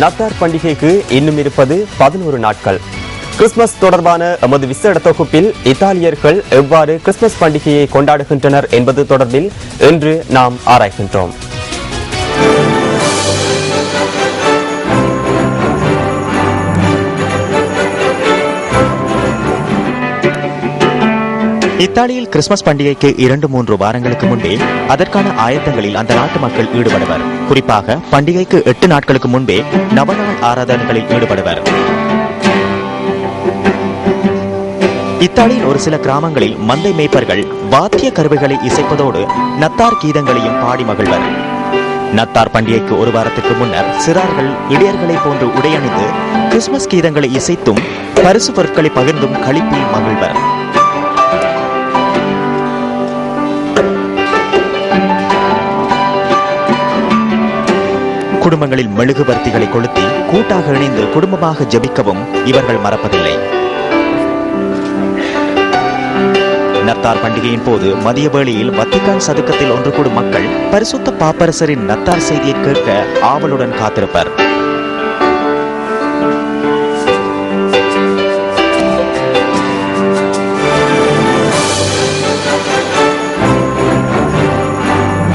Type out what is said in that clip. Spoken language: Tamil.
நத்தார் பண்டிகைக்கு இன்னும் இருப்பது 11 நாட்கள். கிறிஸ்துமஸ் தொடர்பான எமது விசேட தொகுப்பில் இத்தாலியர்கள் எவ்வாறு கிறிஸ்துமஸ் பண்டிகையை கொண்டாடுகின்றனர் என்பது தொடர்பில் இன்று நாம் ஆராய்கின்றோம். இத்தாலியில் கிறிஸ்துமஸ் பண்டிகைக்கு 2-3 வாரங்களுக்கு முன்பே அதற்கான ஆயத்தங்களில் அந்த நாட்டு மக்கள் ஈடுபடுவர். குறிப்பாக பண்டிகைக்கு 8 நாட்களுக்கு முன்பே நவநாள் ஆராதனைகளில் ஈடுபடுவர். இத்தாலியின் ஒரு சில கிராமங்களில் மந்தை மேய்ப்பர்கள் வாத்திய கருவிகளை இசைப்பதோடு நத்தார் கீதங்களையும் பாடி மகிழ்வர். நத்தார் பண்டிகைக்கு ஒரு வாரத்துக்கு முன்னர் சிறார்கள் இடையர்களை போன்று உடையணிந்து கிறிஸ்துமஸ் கீதங்களை இசைத்தும் பரிசு பொருட்களை பகிர்ந்தும் களிப்பில் மகிழ்வர். குடும்பங்களில் மெழுகுவர்த்திகளை கொளுத்தி கூட்டாக இணைந்து குடும்பமாக ஜெபிக்கவும் இவர்கள் மறப்பதில்லை. நத்தார் பண்டிகையின் போது மதிய வேளையில் வத்திக்கான் சதுக்கத்தில் ஒன்று கூடும் மக்கள் பரிசுத்த பாப்பரசரின் நத்தார் செய்தியை கேட்க ஆவலுடன் காத்திருப்பர்.